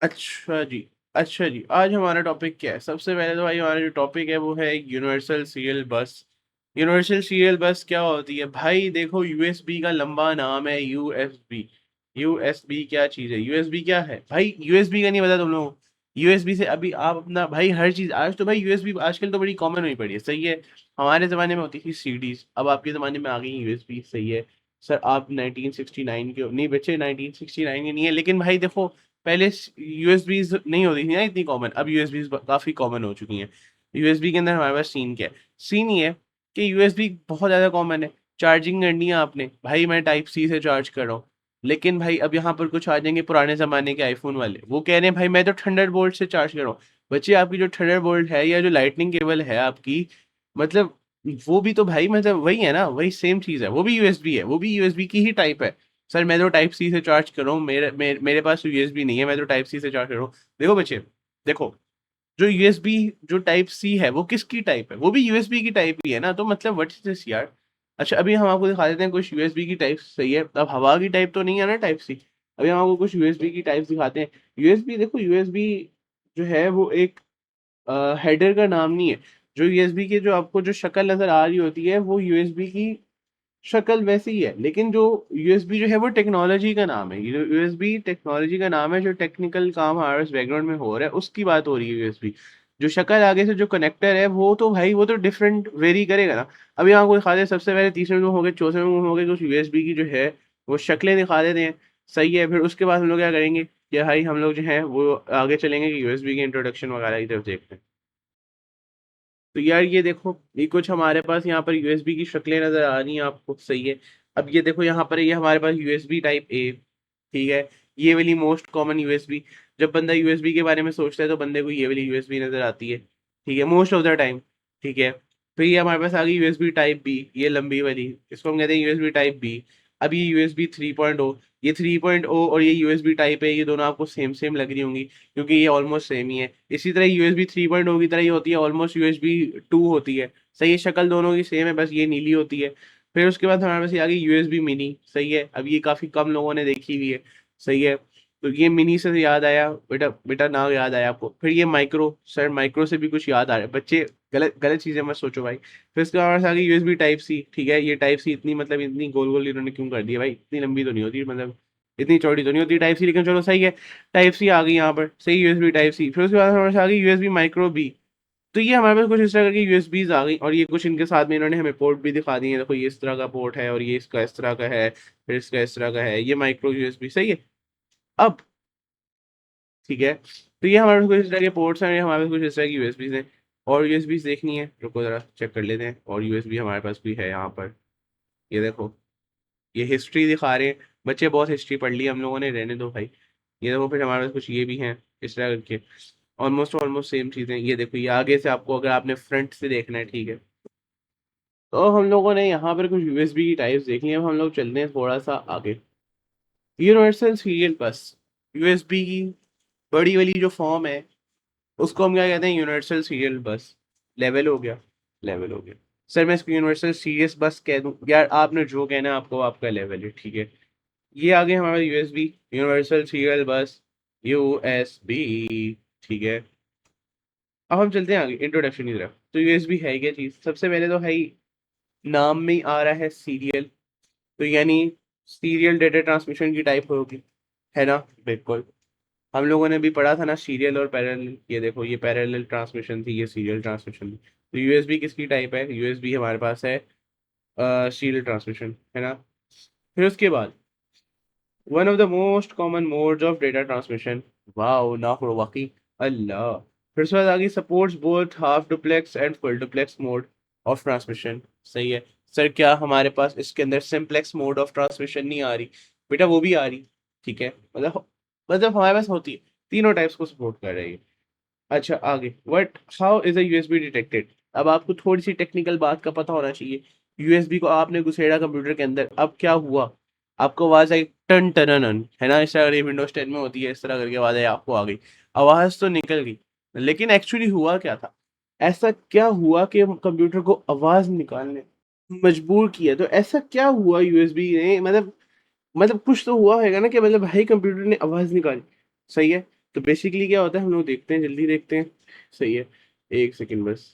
अच्छा जी। अच्छा जी, आज हमारा टॉपिक क्या है? सबसे पहले तो भाई हमारा जो टॉपिक है वो है यूनिवर्सल सीरियल बस। यूनिवर्सल सीरियल बस क्या होती है भाई? देखो, यूएसबी का लंबा नाम है यूएसबी। यूएसबी क्या चीज़ है? यूएसबी क्या है भाई? यूएसबी का नहीं पता तुम लोगों को? यूएसबी से अभी आप अपना भाई हर चीज़ आज तो भाई यूएसबी आजकल तो बड़ी कॉमन हुई पड़ी है, सही है। हमारे ज़माने में होती थी सीडीज, अब आपके ज़माने में आ गई यूएसबी, सही है। सर आप 1969 के हो? नहीं बच्चे, 1969 के नहीं है, लेकिन भाई देखो, पहले यूएसबीज नहीं होती थी ना इतनी कॉमन, अब यूएसबीज काफी कॉमन हो चुकी हैं। यूएसबी के अंदर हमारे पास सीन क्या है? सीन ये है कि यूएसबी बहुत ज्यादा कॉमन है। चार्जिंग करनी है आपने, भाई मैं टाइप सी से चार्ज कर रहा हूँ। लेकिन भाई अब यहाँ पर कुछ आ जाएंगे पुराने जमाने के आईफोन वाले, वो कह रहे हैं भाई मैं तो थंडर बोल्ट से चार्ज कर रहा हूँ। बच्चे, आपकी जो थंडर बोल्ट है या जो लाइटनिंग केबल है आपकी, मतलब वो भी तो भाई मतलब वही है ना, वही सेम चीज है, वो भी यूएसबी है, वो भी यूएसबी की ही टाइप है। सर मैं तो टाइप सी से चार्ज कर रहा हूँ, मेरे पास तो यूएसबी नहीं है, मैं तो टाइप सी से चार्ज कर रहा हूँ। देखो बच्चे, देखो, जो यूएसबी जो टाइप सी है वो किसकी टाइप है? वो भी यूएसबी की टाइप ही है ना, तो मतलब व्हाट इज दिस यार। अच्छा, अभी हम आपको दिखा देते हैं कुछ यूएसबी की टाइप, सही है। अब हवा की टाइप तो नहीं है ना टाइप सी। अभी हम आपको कुछ यूएसबी की टाइप दिखाते हैं। यूएसबी देखो, यूएसबी जो है वो एक हेडर का नाम नहीं है। जो यूएसबी की जो आपको जो शक्ल नजर आ रही होती है वो यूएसबी की शक्ल वैसी ही है, लेकिन जो यूएसबी जो है वो टेक्नोलॉजी का नाम है। यूएसबी टेक्नोलॉजी का नाम है, जो टेक्निकल काम हमारे बैकग्राउंड में हो रहा है उसकी बात हो रही है यूएसबी। जो शक्ल आगे से जो कनेक्टर है वो तो भाई वो तो डिफरेंट वेरी करेगा ना। अभी आपको दिखा दे, सबसे पहले तीसरे में हो गए, चौथे में हो गए, कुछ यूएसबी की जो है वो शक्लें दिखा देते हैं, सही है। फिर उसके बाद हम लोग क्या करेंगे कि भाई हम लोग जो है वो आगे चलेंगे कि यूएसबी के इंट्रोडक्शन वगैरह की तरफ देखते हैं। तो यार ये देखो, ये कुछ हमारे पास यहाँ पर यूएसबी की शक्लें नजर आ रही हैं आपको, सही है। अब ये देखो यहाँ पर ये हमारे पास यूएसबी टाइप ए, ठीक है। ये वाली मोस्ट कॉमन यूएसबी, जब बंदा यूएसबी के बारे में सोचता है तो बंदे को ये वाली यूएसबी नजर आती है, ठीक है, मोस्ट ऑफ द टाइम, ठीक है। फिर ये हमारे पास आ गई यूएसबी टाइप बी, ये लंबी वाली, इसको हम कहते हैं यूएसबी टाइप बी। अब ये यूएसबी 3.0, ये 3.0 और ये यूएसबी टाइप है, ये दोनों आपको सेम सेम लग रही होंगी क्योंकि ये ऑलमोस्ट सेम ही है। इसी तरह यूएसबी 3.0 की तरह ही होती है, ऑलमोस्ट यूएसबी 2 होती है, सही है। शक्ल दोनों की सेम है, बस ये नीली होती है। फिर उसके बाद हमारे पास ये आ गई यूएसबी मिनी, सही है। अब ये काफी कम लोगों ने देखी हुई है, सही है। तो ये मिनी से याद आया, बेटा बेटा नाम याद आया आपको। फिर ये माइक्रो, सर माइक्रो से भी कुछ याद आ रहा है बच्चे, गलत गलत चीजें मत सोचो भाई। फिर इसके बाद हमारे पास आ गई यूएसबी टाइप सी, ठीक है। ये टाइप सी इतनी मतलब इतनी गोल गोल इन्होंने क्यों कर दी है भाई? इतनी लंबी तो नहीं होती, मतलब इतनी चौड़ी तो नहीं होती टाइप सी, लेकिन चलो सही है। टाइप सी आ गई यहाँ पर, सही, यूएसबी टाइप सी। फिर उसके बाद हमारे पास आ गई यूएसबी माइक्रो बी। तो ये हमारे पास कुछ इस तरह की यूएसबीज आ गई, और ये कुछ इनके साथ में इन्होंने हमें पोर्ट भी दिखा दिए हैं। देखो ये इस तरह का पोर्ट है, और ये इसका इस तरह का है, फिर इसका इस तरह का है, ये माइक्रो यूएसबी, सही है। अब ठीक है, तो ये हमारे पास कुछ इस तरह के पोर्ट्स हैं, ये हमारे पास कुछ इस तरह की यूएसबीज हैं। और यूएसबीज देखनी है, रुको जरा चेक कर लेते हैं। और यूएसबी हमारे पास भी है यहाँ पर, ये देखो, ये हिस्ट्री दिखा रहे हैं। बच्चे बहुत हिस्ट्री पढ़ ली हम लोगों ने, रहने दो भाई। ये देखो, फिर हमारे पास कुछ ये भी हैं इस तरह करके, ऑलमोस्ट ऑलमोस्ट सेम चीजें। ये देखो, ये आगे से आपको अगर आपने फ्रंट से देखना है, ठीक है। तो हम लोगों ने यहाँ पर कुछ यूएसबी की टाइप्स देख ली हैं, अब हम लोग चलते हैं थोड़ा सा आगे। यूनिवर्सल सीरियल बस, यूएसबी की बड़ी वाली जो फॉर्म है उसको हम क्या कहते हैं? यूनिवर्सल सीरियल बस। लेवल हो गया, लेवल हो गया। सर मैं इसको यूनिवर्सल सीरियस बस कह दूं यार, आपने जो कहना है आपको, आपका लेवल है, ठीक है। ये आ गया हमारा यूएसबी, यूनिवर्सल सीरियल बस, यूएसबी, ठीक है। अब हम चलते हैं आगे इंट्रोडक्शन की तरफ। तो यूएसबी है क्या चीज? सबसे पहले तो है ही, नाम में ही आ रहा है सीरियल, तो यानी सीरियल डेटा ट्रांसमिशन की टाइप होगी, है ना? बिल्कुल। हम लोगों ने भी पढ़ा था ना सीरियल और पैरेलल, ये देखो ये पैरेलल ट्रांसमिशन थी, ये सीरियल ट्रांसमिशन थी। तो यूएसबी किसकी टाइप है? यूएसबी हमारे पास है सीरियल ट्रांसमिशन, है ना। फिर उसके बाद one of the most common modes of data transmission, wow ना वाकई, अल्लाह। फिर उसके बाद आगे supports both half duplex and full duplex mode of transmission, सही है। सर क्या हमारे पास इसके अंदर सिंप्लेक्स मोड ऑफ ट्रांसमिशन नहीं आ रही? बेटा वो भी आ रही, ठीक है। मतलब हमारे पास होती है, तीनों टाइप्स को सपोर्ट कर रही है। अच्छा आगे, what how is a USB detected? अब आपको थोड़ी सी टेक्निकल बात का पता होना चाहिए। यूएसबी को आपने घुसेड़ा कंप्यूटर के अंदर, अब क्या हुआ? आपको आवाज आई टन टन, है ना, इस तरह विंडोज 10 में होती है, इस तरह करके आवाज आई, आपको आ गई, आवाज तो निकल गई। लेकिन एक्चुअली हुआ क्या था? ऐसा क्या हुआ कि कंप्यूटर को आवाज निकालने मजबूर किया? तो ऐसा क्या हुआ यूएसबी ने, मतलब कुछ तो हुआ होगा ना कि मतलब भाई कंप्यूटर ने आवाज निकाली, सही है। तो बेसिकली क्या होता है, हम लोग देखते हैं, जल्दी देखते हैं। सही है, एक सेकंड बस।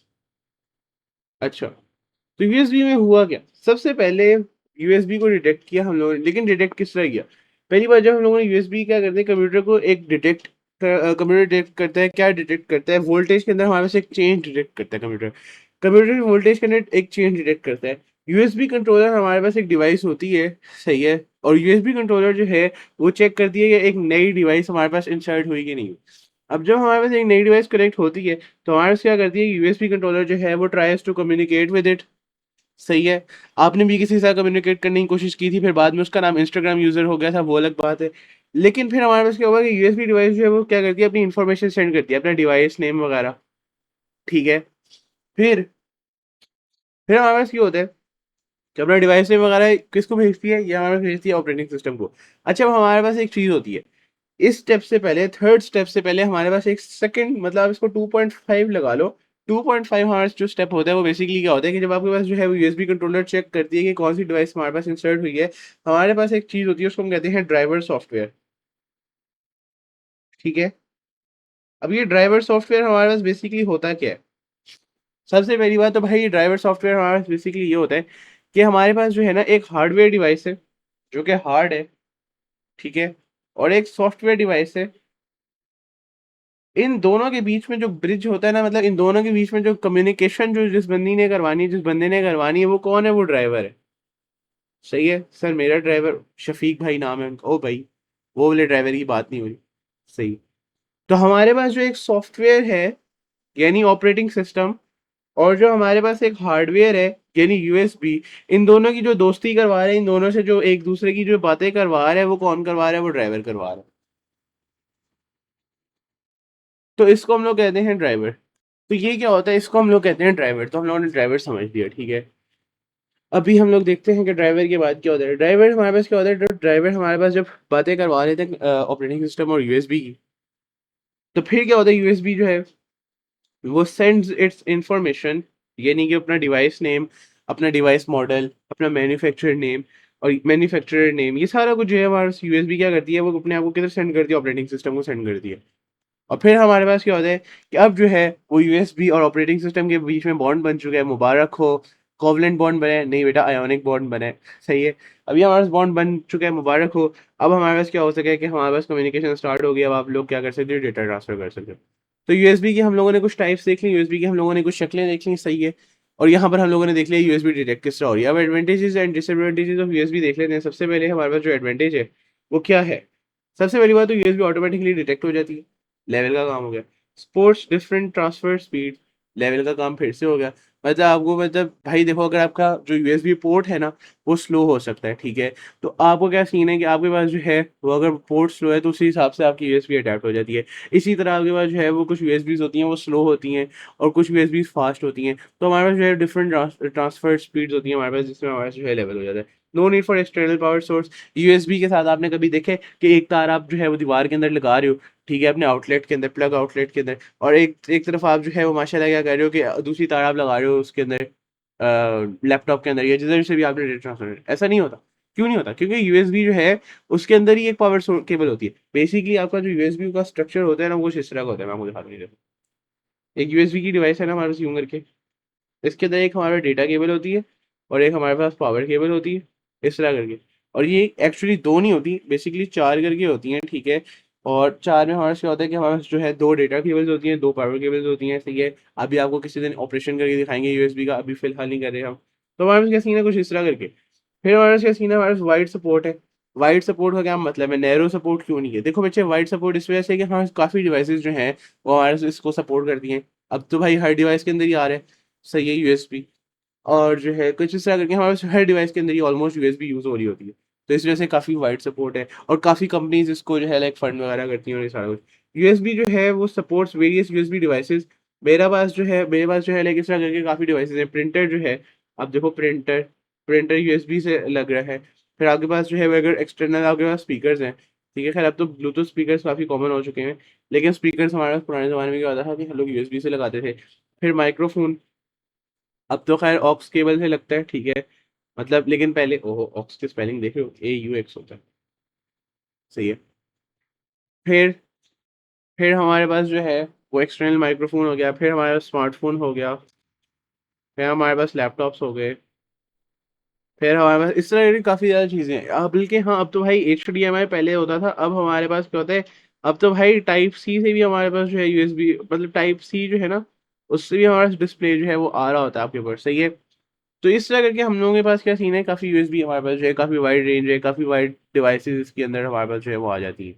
अच्छा, तो यूएसबी में हुआ क्या? सबसे पहले यूएसबी को डिटेक्ट किया हम लोगों ने, लेकिन डिटेक्ट किस तरह किया? पहली बार जब हम लोगों ने यूएसबी क्या करते हैं, कंप्यूटर को एक कंप्यूटर डिटेक्ट करता है, क्या डिटेक्ट करता है, वोल्टेज के अंदर हमारे पास एक चेंज डिटेक्ट करता है कंप्यूटर। कंप्यूटर वोल्टेज के अंदर एक चेंज डिटेक्ट करता है। यूएसबी कंट्रोलर हमारे पास एक डिवाइस होती है, सही है, और यूएसबी कंट्रोलर जो है वो चेक करती है कि एक नई डिवाइस हमारे पास इंसर्ट हुई कि नहीं। अब जब हमारे पास एक नई डिवाइस कनेक्ट होती है, तो हमारे पास क्या करती है, यूएसबी कंट्रोलर जो है वो tries to communicate with it. सही है, आपने भी किसी के साथ कम्युनिकेट करने की कोशिश की थी, फिर बाद में उसका नाम इंस्टाग्राम यूजर हो गया था, वो अलग बात है। लेकिन फिर हमारे पास क्या होगा कि यूएसबी डिवाइस जो है वो क्या करती है, अपनी इंफॉर्मेशन सेंड करती है, अपना डिवाइस नेम वगैरह। ठीक है, फिर फिर हमारे पास क्या होता है कि अपना डिवाइस नेम वगैरह किसको भेजती है, ये हमारे पास भेजती है ऑपरेटिंग सिस्टम को। अच्छा, अब हमारे पास एक चीज होती है, इस स्टेप से पहले, थर्ड स्टेप से पहले हमारे पास एक सेकंड, मतलब आप इसको 2.5 लगा लो। 2.5 हमारा जो स्टेप होता है वो बेसिकली क्या होता है कि जब आपके पास जो है वो यूएसबी कंट्रोलर चेक करती है कि कौन सी डिवाइस हमारे पास इंसर्ट हुई है, हमारे पास एक चीज होती है, उसको हम कहते हैं ड्राइवर सॉफ्टवेयर। ठीक है, अब ये ड्राइवर सॉफ्टवेयर हमारे पास बेसिकली होता क्या है? सबसे पहली बात तो भाई, ड्राइवर सॉफ्टवेयर हमारे पास बेसिकली ये होता है कि हमारे पास जो है ना एक हार्डवेयर डिवाइस है जो कि हार्ड है, ठीक है, और एक सॉफ्टवेयर डिवाइस है। इन दोनों के बीच में जो ब्रिज होता है ना, मतलब इन दोनों के बीच में जो कम्युनिकेशन जो जिस बंदी ने करवानी है, जिस बंदे ने करवानी है, वो कौन है? वो ड्राइवर है। सही है सर, मेरा ड्राइवर शफीक भाई नाम है उनका। ओ भाई, वो वाले ड्राइवर की बात नहीं हुई। सही। तो हमारे पास जो एक सॉफ्टवेयर है, यानी ऑपरेटिंग सिस्टम, और जो हमारे पास एक हार्डवेयर है, यानी यूएसबी, इन दोनों की जो दोस्ती करवा रहे हैं, इन दोनों से जो एक दूसरे की जो बातें करवा रहे हैं, वो कौन करवा रहा है? वो ड्राइवर करवा रहा है। तो इसको हम लोग कहते हैं ड्राइवर। तो ये क्या होता है, इसको हम लोग कहते हैं ड्राइवर। तो हम लोगों ने ड्राइवर समझ लिया, ठीक है। अभी हम लोग देखते हैं कि ड्राइवर के बाद क्या होता है। ड्राइवर हमारे पास क्या होता है, ड्राइवर हमारे पास जब बातें करवा रहे थे ऑपरेटिंग सिस्टम और यूएसबी की, तो फिर क्या होता है, यूएसबी जो है वो सेंड्स इट्स इंफॉर्मेशन, यानी कि अपना डिवाइस नेम, अपना डिवाइस मॉडल, अपना मैन्युफैक्चरर नेम और मैन्युफैक्चरर नेम, ये सारा कुछ जो है हमारे यूएसबी क्या करती है, वो अपने आप को किधर सेंड करती है? ऑपरेटिंग सिस्टम को सेंड करती है। और फिर हमारे पास क्या होता है कि अब जो है वो यूएसबी और ऑपरेटिंग सिस्टम के बीच में बॉन्ड बन चुका है। मुबारक हो, कोवलेंट बॉन्ड बने नहीं बेटा, आयोनिक बॉन्ड बने। सही है, अभी हमारे पास बॉन्ड बन चुका है, मुबारक हो। अब हमारे पास क्या हो सके कि हमारे पास कम्युनिकेशन स्टार्ट हो गया। अब आप लोग क्या कर सकते हो? डेटा ट्रांसफर कर सकते हो। तो यूएसबी की हम लोगों ने कुछ टाइप्स देख ली, यूएसबी की हम लोगों ने कुछ शक्लें देख ली, सही है। और यहाँ पर हम लोगों ने देख लिया यूएसबी डिटेक्ट किस तरह हो रही है। अब advantages and disadvantages of USB देख लेते हैं। सबसे पहले हमारे पास जो एडवांटेज है वो क्या है? सबसे पहली बात तो यूएसबी ऑटोमेटिकली डिटेक्ट हो जाती है, लेवल का काम हो गया। Sports different transfer speed, level का काम फिर से हो गया। मतलब आपको, मतलब भाई देखो, अगर आपका जो यूएसबी पोर्ट है ना वो स्लो हो सकता है, ठीक है, तो आपको क्या सीन है कि आपके पास जो है वो अगर पोर्ट स्लो है तो उसी हिसाब से आपकी यूएसबी अडेप्ट हो जाती है। इसी तरह आपके पास जो है वो कुछ यूएसबीज होती हैं वो स्लो होती हैं, और कुछ यूएसबीज फास्ट होती हैं। तो हमारे पास जो है डिफरेंट ट्रांसफर स्पीड्स होती हैं हमारे पास, जिसमें हमारे पास जो है लेवल हो जाता है। No need for external power source. USB के साथ आपने कभी देखे कि एक तार आप जो है वो दीवार के अंदर लगा रहे हो, ठीक है, अपने आउटलेट के अंदर, प्लग आउटलेट के अंदर, और एक एक तरफ आप जो है वो माशाल्लाह क्या कर रहे हो कि दूसरी तार आप लगा रहे हो उसके अंदर, लैपटॉप के अंदर या जिधर से भी आपने डेटा ट्रांसफर, ऐसा नहीं होता। क्यों नहीं होता? क्योंकि यूएसबी जो है उसके अंदर ही एक पावर केबल होती है। बेसिकली आपका जो यूएसबी का स्ट्रक्चर होता है ना, वो कुछ इस तरह का होता है। मैं आपको दिखाता हूँ, देखो। एक यूएसबी की डिवाइस है ना हमारे पास, यूं करके, इसके अंदर एक हमारा डेटा केबल होती है और एक हमारे पास पावर केबल होती है, इस तरह करके। और ये एक्चुअली दो नहीं होती, बेसिकली चार करके होती हैं, ठीक है। और चार में हमारे पास क्या होता है कि हमारे पास जो है दो डेटा केबल्स होती हैं, दो पावर केबल्स होती हैं, ठीक है। अभी आपको किसी दिन ऑपरेशन करके दिखाएंगे यूएसबी का, अभी फिलहाल नहीं कर रहे हम। तो हमारे पास क्या सीन है, कुछ इस तरह करके। फिर हमारे पास क्या सीन है, हमारे पास वाइड सपोर्ट है। वाइड सपोर्ट का क्या मतलब है? नैरो सपोर्ट क्यों नहीं है? देखो बच्चे, वाइड सपोर्ट इस वजह से कि हमारे काफ़ी डिवाइसेस जो हैं वो हमारे से इसको सपोर्ट करती हैं। अब तो भाई हर डिवाइस के अंदर ही आ रहा है, सही है, यूएसबी। और जो है कुछ इस तरह करके हमारे पास हर डिवाइस के अंदर ही ऑलमोस्ट यूएसबी यूज़ हो रही होती है। तो इस वजह से काफ़ी वाइड सपोर्ट है, और काफ़ी कंपनीज इसको जो है लाइक फंड वगैरह करती हैं और ये सारा कुछ। यूएसबी जो है वो सपोर्ट्स वेरियस यूएसबी डिवाइसेस। मेरे पास जो है लाइक इस तरह करके काफ़ी डिवाइसेस हैं। प्रिंटर जो है, आप देखो, प्रिंटर प्रिंटर यूएसबी से लग रहा है। फिर आपके पास जो है वो अगर एक्सटर्नल आपके पास स्पीकर्स हैं, ठीक है, खैर अब तो ब्लूटूथ स्पीकर्स काफ़ी कॉमन हो चुके हैं। लेकिन स्पीकर्स हमारे पास पुराने ज़माने में क्या होता था कि हम लोग यूएसबी से लगाते थे। फिर माइक्रोफोन, अब तो खैर ऑक्स केबल से लगता है, ठीक है, मतलब, लेकिन पहले, ओहो, ऑक्स की स्पेलिंग देख रहे हो, AUX होता है, सही है। फिर फिर हमारे पास जो है वो एक्सटर्नल माइक्रोफोन हो गया, फिर हमारे पास स्मार्टफोन हो गया, फिर हमारे पास लैपटॉप्स हो गए, फिर हमारे पास इस तरह की काफ़ी ज़्यादा चीज़ें हैं। बल्कि हाँ, अब तो भाई एचडीएमआई पहले होता था, अब हमारे पास क्या होता है, अब तो भाई टाइप सी से भी हमारे पास जो है यूएसबी, मतलब टाइप सी जो है ना, उससे भी हमारा डिस्प्ले जो है वो आ रहा होता है आपके पास, सही है। तो इस तरह करके हम लोगों के पास क्या सीन है, काफ़ी यूएसबी हमारे पास जो है, काफ़ी वाइड रेंज है, काफ़ी वाइड डिवाइसेस इसके अंदर हमारे पास जो है वो आ जाती है।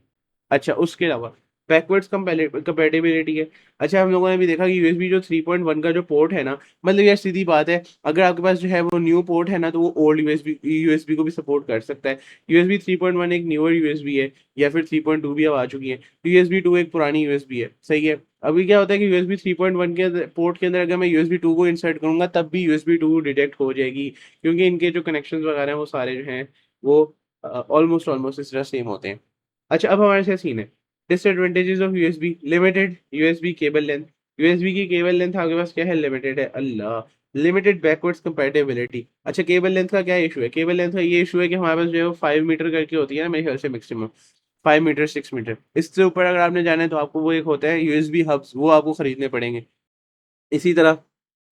अच्छा, उसके अलावा बैकवर्ड्स कंपैटिबिलिटी है। अच्छा, हम लोगों ने भी देखा कि यूएसबी जो 3.1 का जो पोर्ट है ना, मतलब यार सीधी बात है, अगर आपके पास जो है वो न्यू पोर्ट है ना, तो वो ओल्ड यूएसबी को भी सपोर्ट कर सकता है। यूएसबी 3.1 एक न्यूअर यूएसबी है, या फिर 3.2 भी अब आ चुकी है। यूएसबी 2 एक पुरानी यूएसबी है, सही है। अभी क्या होता है कि यूएसबी 3.1 के पोर्ट के अंदर अगर मैं यूएसबी 2 को इंसर्ट करूंगा, तब भी यूएसबी 2 डिटेक्ट हो जाएगी, क्योंकि इनके जो कनेक्शंस वगैरह हैं वो सारे जो हैं वो ऑलमोस्ट ऑलमोस्ट इस तरह सेम होते हैं। अच्छा, अब हमारे साथ सीन है disadvantages of USB. Limited USB cable length. USB की केबल लेंथ आपके पास क्या है, लिमिटेड है, अल्लाह। Limited backwards compatibility. अच्छा, केबल लेंथ का क्या इशू है, केबल लेंथ का ये इशू है कि हमारे पास जो है वो 5 मीटर करके होती है ना, मेरे ख्याल से मैक्सिमम 5 मीटर 6 मीटर। इससे ऊपर अगर आपने जाना है तो आपको वो एक होता है यूएसबी हब्स, वो आपको खरीदने पड़ेंगे। इसी तरह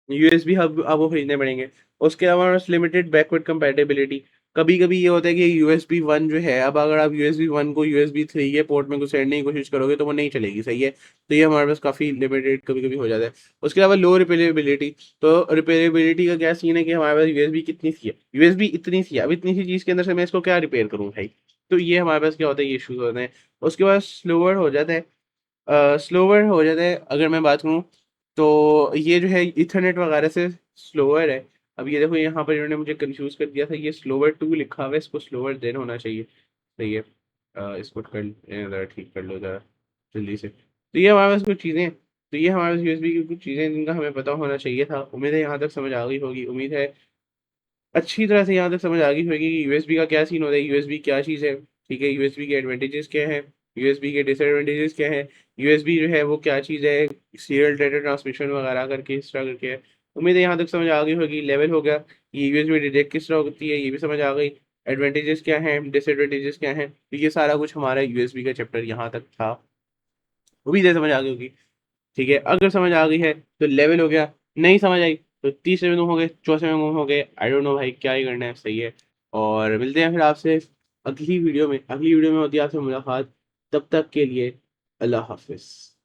यूएसबी हब आपको खरीदने पड़ेंगे। उसके अलावा लिमिटेड बैकवर्ड कंपैटिबिलिटी। कभी कभी ये होता है कि यूएसबी वन जो है, अब अगर आप यूएसबी वन को यूएसबी थ्री के पोर्ट में घुसेड़ने की कोशिश करोगे तो वो नहीं चलेगी, सही है। तो ये हमारे पास काफ़ी लिमिटेड कभी कभी हो जाता है। उसके अलावा लो रिपेयरेबिलिटी। तो रिपेयरेबिलिटी का क्या सीन है कि हमारे पास यूएसबी कितनी सी है, यूएसबी इतनी सी है, अब इतनी सी चीज़ के अंदर से मैं इसको क्या रिपेयर करूँ भाई। तो ये हमारे पास क्या होता है, ये इशूज होते हैं। उसके बाद स्लोअर हो जाता है। स्लोवर हो जाता है अगर मैं बात करूँ, तो ये जो है इथरनेट वगैरह से स्लोवर है। अब ये देखो, यहाँ पर इन्होंने मुझे कंफ्यूज कर दिया था, ये स्लोवर टू लिखा हुआ है, इसको स्लोवर देन होना चाहिए, सही है। इसको कर ज़रा ठीक कर लो ज़रा जल्दी से। तो ये हमारे पास कुछ चीज़ें हैं। तो ये हमारे पास यूएसबी की कुछ चीज़ें हैं जिनका हमें पता होना चाहिए था। उम्मीद है यहाँ तक समझ आ गई होगी, उम्मीद है अच्छी तरह से यहाँ तक समझ आ गई होगी कि यूएसबी का क्या सीन होता है, यूएसबी क्या चीज़ है, ठीक है। यूएसबी के एडवांटेजेस क्या हैं, यूएसबी के डिसएडवांटेजेस क्या हैं, यूएसबी जो है वो क्या चीज़ है, सीरियल डेटा ट्रांसमिशन वगैरह करके इस तरह करके है। उम्मीद है यहाँ तक समझ आ गई होगी। लेवल हो गया, ये यूएसबी डिटेक्ट किस तरह होती है ये भी समझ आ गई। एडवांटेजेस क्या हैं, डिसएडवांटेजेस क्या हैं, तो ये सारा कुछ हमारा यूएसबी का चैप्टर यहाँ तक था। उम्मीद है समझ आ गई होगी, ठीक है। अगर समझ आ गई है तो लेवल हो गया, नहीं समझ आई तो तीसरे में गुम हो गए, चौथे में गुम हो गए, आई डोंट नो भाई क्या ही करना है, सही है। और मिलते हैं फिर आपसे अगली वीडियो में, अगली वीडियो में होती है आपसे मुलाकात। तब तक के लिए अल्लाह हाफिज़।